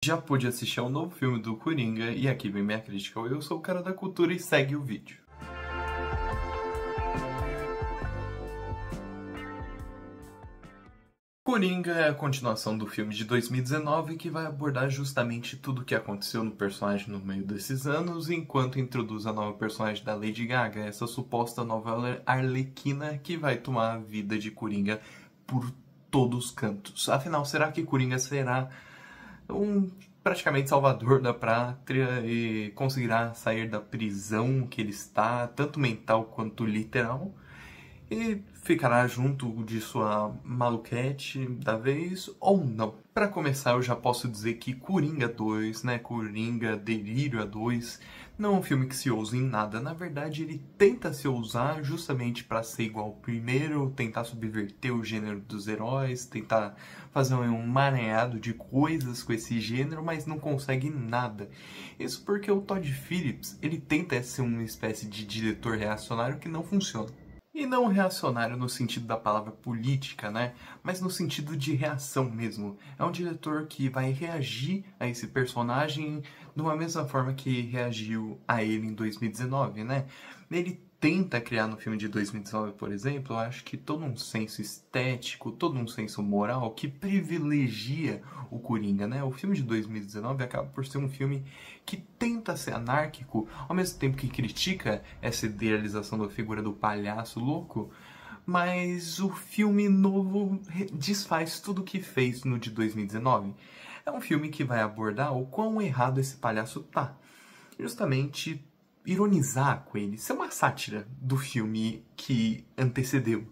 Já pude assistir ao novo filme do Coringa e aqui vem minha crítica. Eu sou o cara da cultura e segue o vídeo. Coringa é a continuação do filme de 2019 que vai abordar justamente tudo o que aconteceu no personagem no meio desses anos, enquanto introduz a nova personagem da Lady Gaga, essa suposta nova Arlequina que vai tomar a vida de Coringa por todos os cantos. Afinal, será que Coringa será um praticamente salvador da pátria e conseguirá sair da prisão que ele está, tanto mental quanto literal, e ficará junto de sua maluquete da vez ou não? Para começar, eu já posso dizer que Coringa 2, Coringa Delírio a 2, não é um filme que se ousa em nada. Na verdade, ele tenta se ousar justamente para ser igual ao primeiro, tentar subverter o gênero dos heróis, tentar fazer um emaranhado de coisas com esse gênero, mas não consegue nada. Isso porque o Todd Phillips, ele tenta ser uma espécie de diretor reacionário que não funciona. E não reacionário no sentido da palavra política, mas no sentido de reação mesmo. É um diretor que vai reagir a esse personagem de uma mesma forma que reagiu a ele em 2019, Ele tenta criar no filme de 2019, por exemplo, eu acho que todo um senso estético, todo um senso moral que privilegia o Coringa, O filme de 2019 acaba por ser um filme que tenta ser anárquico, ao mesmo tempo que critica essa idealização da figura do palhaço louco, mas o filme novo desfaz tudo o que fez no de 2019. É um filme que vai abordar o quão errado esse palhaço tá. Justamente ironizar com ele, ser uma sátira do filme que antecedeu.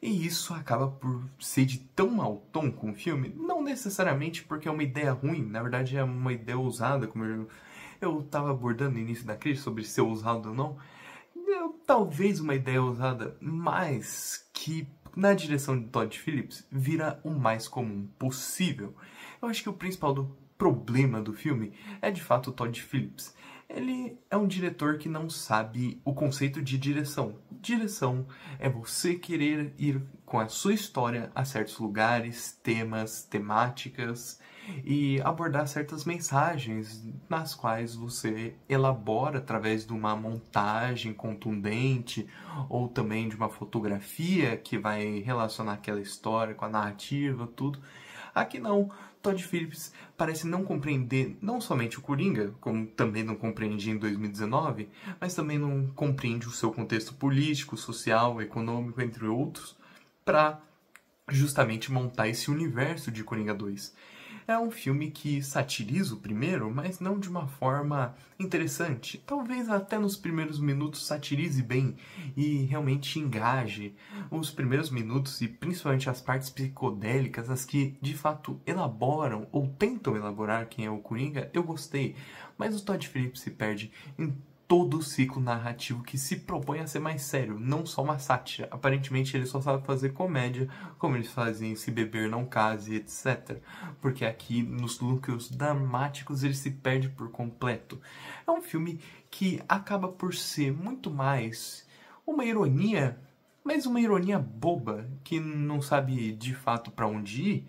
E isso acaba por ser de tão mau tom com o filme, não necessariamente porque é uma ideia ruim, na verdade é uma ideia ousada, como eu estava abordando no início da crítica sobre ser ousado ou não. Talvez uma ideia ousada, mas que na direção de Todd Phillips vira o mais comum possível. Eu acho que o principal problema do filme é de fato o Todd Phillips. Ele é um diretor que não sabe o conceito de direção. Direção é você querer ir com a sua história a certos lugares, temas, temáticas e abordar certas mensagens nas quais você elabora através de uma montagem contundente ou também de uma fotografia que vai relacionar aquela história com a narrativa, tudo. Aqui não, Todd Phillips parece não compreender não somente o Coringa, como também não compreendia em 2019, mas também não compreende o seu contexto político, social, econômico, entre outros, para justamente montar esse universo de Coringa 2. É um filme que satiriza o primeiro, mas não de uma forma interessante. Talvez até nos primeiros minutos satirize bem e realmente engaje. Os primeiros minutos e principalmente as partes psicodélicas, as que de fato elaboram ou tentam elaborar quem é o Coringa, eu gostei. Mas o Todd Phillips se perde em todo o ciclo narrativo que se propõe a ser mais sério, não só uma sátira. Aparentemente ele só sabe fazer comédia, como eles fazem em Se Beber Não Case, etc. Porque aqui, nos núcleos dramáticos, ele se perde por completo. É um filme que acaba por ser muito mais uma ironia, mas uma ironia boba, que não sabe de fato para onde ir,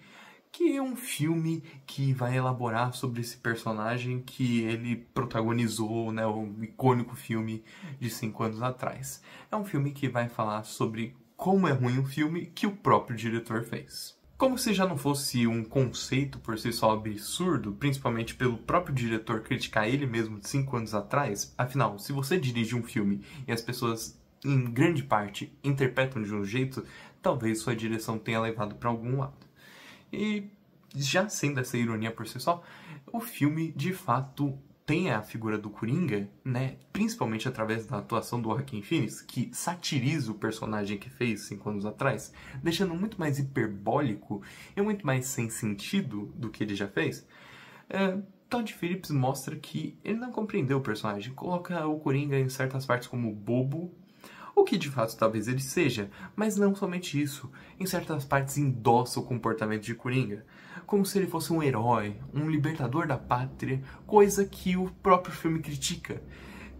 que é um filme que vai elaborar sobre esse personagem que ele protagonizou, o icônico filme de 5 anos atrás. É um filme que vai falar sobre como é ruim um filme que o próprio diretor fez. Como se já não fosse um conceito por si só absurdo, principalmente pelo próprio diretor criticar ele mesmo de 5 anos atrás, afinal, se você dirige um filme e as pessoas, em grande parte, interpretam de um jeito, talvez sua direção tenha levado para algum lado. E já sendo essa ironia por si só, o filme de fato tem a figura do Coringa, principalmente através da atuação do Joaquin Phoenix, que satiriza o personagem que fez 5 anos atrás, deixando muito mais hiperbólico e muito mais sem sentido do que ele já fez. Todd Phillips mostra que ele não compreendeu o personagem, coloca o Coringa em certas partes como bobo, o que de fato talvez ele seja, mas não somente isso. Em certas partes endossa o comportamento de Coringa, como se ele fosse um herói, um libertador da pátria, coisa que o próprio filme critica.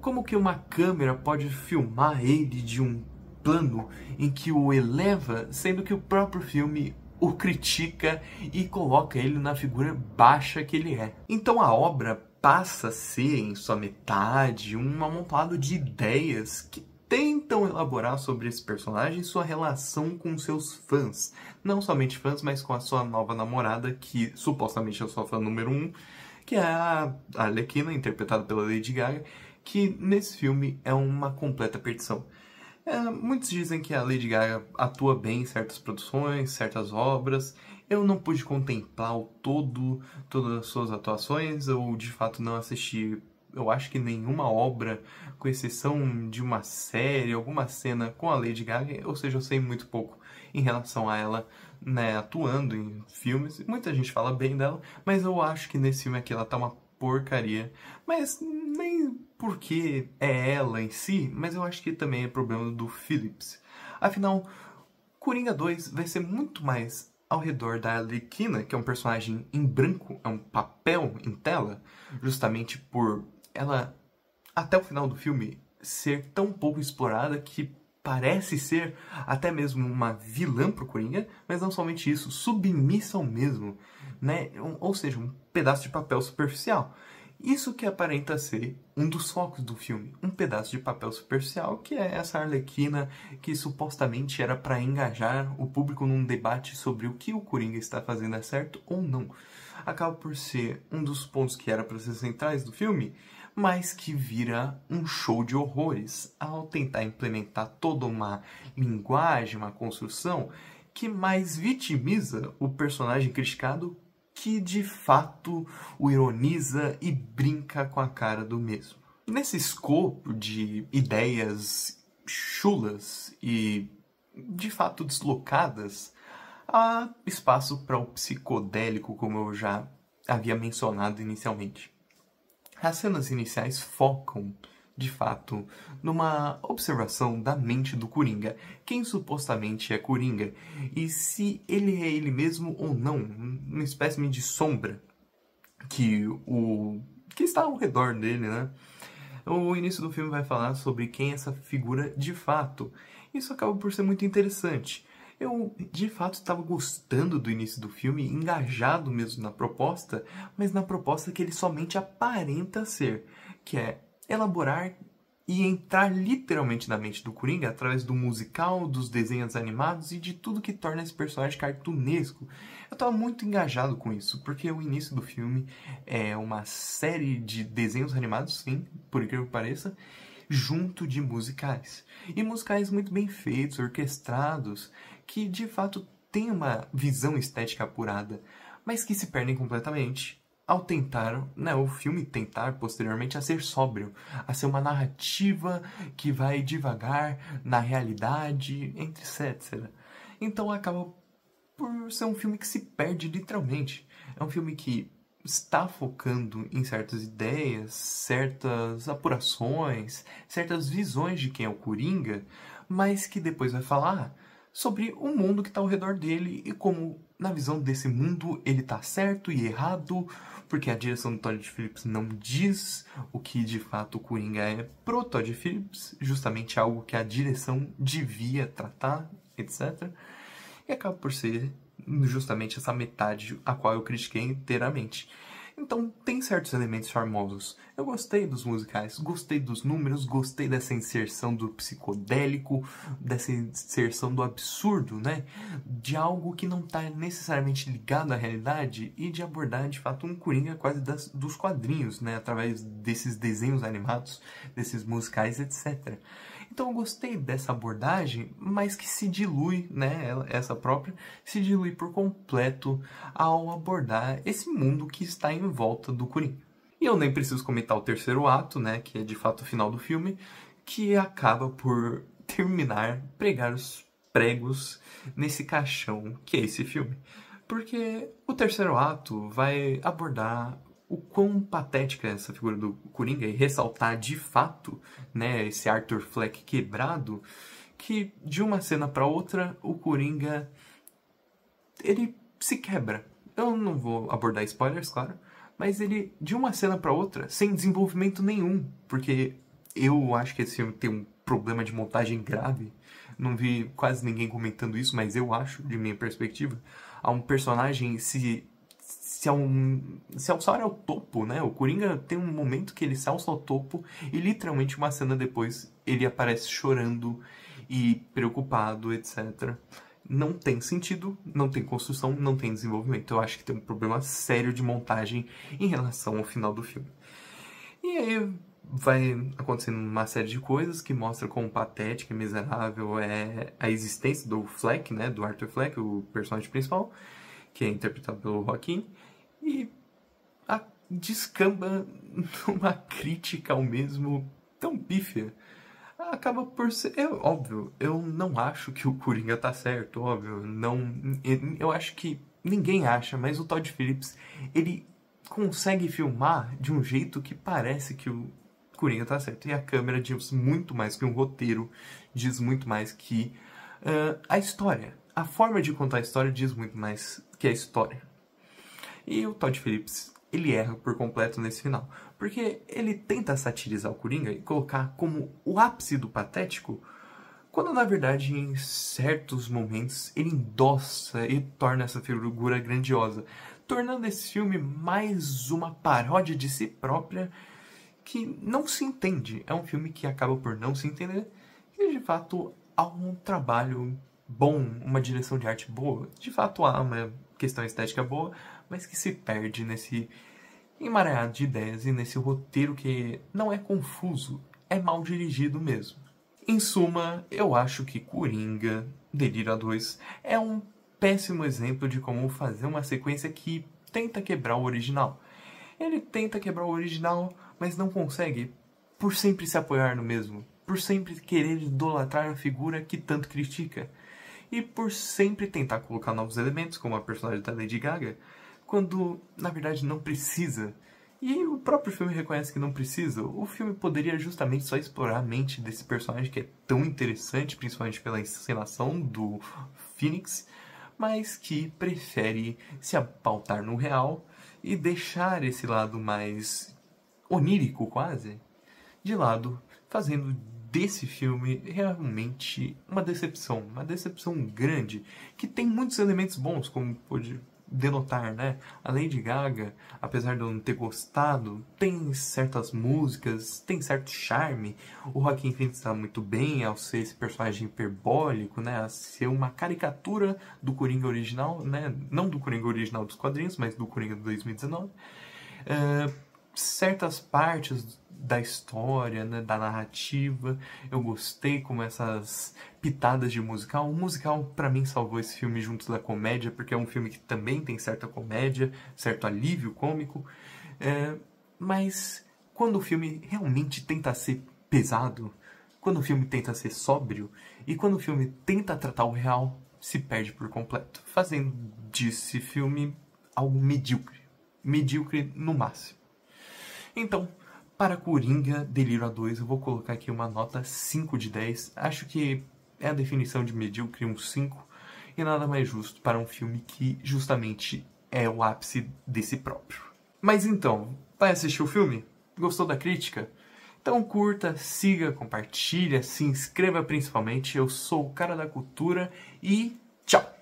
Como que uma câmera pode filmar ele de um plano em que o eleva, sendo que o próprio filme o critica e coloca ele na figura baixa que ele é. Então a obra passa a ser, em sua metade, um amontoado de ideias que tentam elaborar sobre esse personagem e sua relação com seus fãs. Não somente fãs, mas com a sua nova namorada, que supostamente é sua fã número 1, que é a Arlequina, interpretada pela Lady Gaga, que nesse filme é uma completa perdição. Muitos dizem que a Lady Gaga atua bem em certas produções, certas obras. Eu não pude contemplar todas as suas atuações, eu de fato não assisti, eu acho que nenhuma obra, com exceção de uma série, alguma cena com a Lady Gaga, ou seja, eu sei muito pouco em relação a ela, né, atuando em filmes. Muita gente fala bem dela, mas eu acho que nesse filme aqui ela tá uma porcaria. Mas nem porque é ela em si, mas eu acho que também é problema do Phillips. Afinal, Coringa 2 vai ser muito mais ao redor da Arlequina, que é um personagem em branco, é um papel em tela, justamente por ela, até o final do filme, ser tão pouco explorada que parece ser até mesmo uma vilã pro Coringa, mas não somente isso, submissa ao mesmo, né? Ou seja, um pedaço de papel superficial. Isso que aparenta ser um dos focos do filme, um pedaço de papel superficial, que é essa Arlequina que supostamente era para engajar o público num debate sobre o que o Coringa está fazendo é certo ou não. Acaba por ser um dos pontos que era para ser centrais do filme, mas que vira um show de horrores ao tentar implementar toda uma linguagem, uma construção que mais vitimiza o personagem criticado que de fato o ironiza e brinca com a cara do mesmo. Nesse escopo de ideias chulas e de fato deslocadas, há espaço para o psicodélico, como eu já havia mencionado inicialmente. As cenas iniciais focam, de fato, numa observação da mente do Coringa, quem supostamente é Coringa, e se ele é ele mesmo ou não, uma espécie de sombra que está ao redor dele, né? O início do filme vai falar sobre quem é essa figura de fato. Isso acaba por ser muito interessante. Eu, de fato, estava gostando do início do filme, engajado mesmo na proposta, mas na proposta que ele somente aparenta ser, que é elaborar e entrar literalmente na mente do Coringa através do musical, dos desenhos animados e de tudo que torna esse personagem cartunesco. Eu estava muito engajado com isso, porque o início do filme é uma série de desenhos animados, sim, por incrível que pareça, junto de musicais. E musicais muito bem feitos, orquestrados, que de fato têm uma visão estética apurada, mas que se perdem completamente ao tentar, né, o filme tentar posteriormente a ser sóbrio, a ser uma narrativa que vai devagar na realidade, etc. Então acaba por ser um filme que se perde literalmente. É um filme que está focando em certas ideias, certas apurações, certas visões de quem é o Coringa, mas que depois vai falar sobre o mundo que está ao redor dele e como, na visão desse mundo, ele está certo e errado, porque a direção do Todd Phillips não diz o que de fato o Coringa é pro Todd Phillips, justamente algo que a direção devia tratar, etc. E acaba por ser justamente essa metade a qual eu critiquei inteiramente. Então tem certos elementos charmosos. Eu gostei dos musicais, gostei dos números, gostei dessa inserção do psicodélico, dessa inserção do absurdo, né? De algo que não está necessariamente ligado à realidade e de abordar de fato um Coringa quase dos quadrinhos, né? Através desses desenhos animados, desses musicais, etc. Então eu gostei dessa abordagem, mas que se dilui, né, essa própria, se dilui por completo ao abordar esse mundo que está em volta do Coringa. E eu nem preciso comentar o terceiro ato, né, que é de fato o final do filme, que acaba por terminar, pregar os pregos nesse caixão que é esse filme. Porque o terceiro ato vai abordar o quão patética é essa figura do Coringa e ressaltar de fato, né, esse Arthur Fleck quebrado, que de uma cena para outra o Coringa ele se quebra. Eu não vou abordar spoilers, claro, mas ele de uma cena para outra sem desenvolvimento nenhum, porque eu acho que esse filme tem um problema de montagem grave. Não vi quase ninguém comentando isso, mas eu acho, de minha perspectiva, a um personagem se alçar ao topo, né? O Coringa tem um momento que ele se alça ao topo e literalmente uma cena depois ele aparece chorando e preocupado, etc. Não tem sentido, não tem construção, não tem desenvolvimento. Eu acho que tem um problema sério de montagem em relação ao final do filme. E aí vai acontecendo uma série de coisas que mostra quão patética e miserável é a existência do Fleck, né? Do Arthur Fleck, o personagem principal, que é interpretado pelo Joaquin, e descamba numa crítica ao mesmo tão pífia. Acaba por ser... óbvio, eu não acho que o Coringa tá certo, óbvio. Não, eu acho que ninguém acha, mas o Todd Phillips, ele consegue filmar de um jeito que parece que o Coringa tá certo. E a câmera diz muito mais que um roteiro, diz muito mais que a história. A forma de contar a história diz muito mais que a história. E o Todd Phillips, ele erra por completo nesse final. Porque ele tenta satirizar o Coringa e colocar como o ápice do patético, quando na verdade em certos momentos ele endossa e torna essa figura grandiosa, tornando esse filme mais uma paródia de si própria que não se entende. É um filme que acaba por não se entender e de fato há um trabalho bom, uma direção de arte boa. De fato há uma questão estética boa, mas que se perde nesse emaranhado de ideias e nesse roteiro que não é confuso, é mal dirigido mesmo. Em suma, eu acho que Coringa, Delírio a 2, é um péssimo exemplo de como fazer uma sequência que tenta quebrar o original. Ele tenta quebrar o original, mas não consegue, por sempre se apoiar no mesmo, por sempre querer idolatrar a figura que tanto critica, e por sempre tentar colocar novos elementos, como a personagem da Lady Gaga, quando na verdade não precisa. E o próprio filme reconhece que não precisa. O filme poderia justamente só explorar a mente desse personagem que é tão interessante, principalmente pela encenação do Phoenix, mas que prefere se pautar no real e deixar esse lado mais onírico quase de lado, fazendo desse filme realmente uma decepção grande, que tem muitos elementos bons, como pode denotar, né? A Lady Gaga, apesar de eu não ter gostado, tem certas músicas, tem certo charme. O Joaquin Phoenix está muito bem ao ser esse personagem hiperbólico, né? A ser uma caricatura do Coringa original, né? Não do Coringa original dos quadrinhos, mas do Coringa de 2019. Certas partes da história, né, da narrativa, eu gostei, como essas pitadas de musical. O musical, pra mim, salvou esse filme junto da comédia, porque é um filme que também tem certa comédia, certo alívio cômico, mas quando o filme realmente tenta ser pesado, quando o filme tenta ser sóbrio, e quando o filme tenta tratar o real, se perde por completo, fazendo desse filme algo medíocre. Medíocre no máximo. Então, para Coringa, Delírio a 2, eu vou colocar aqui uma nota 5 de 10. Acho que é a definição de medíocre, um 5. E nada mais justo para um filme que justamente é o ápice desse próprio. Mas então, vai assistir o filme? Gostou da crítica? Então curta, siga, compartilha, se inscreva principalmente. Eu sou o Cara da Cultura e tchau!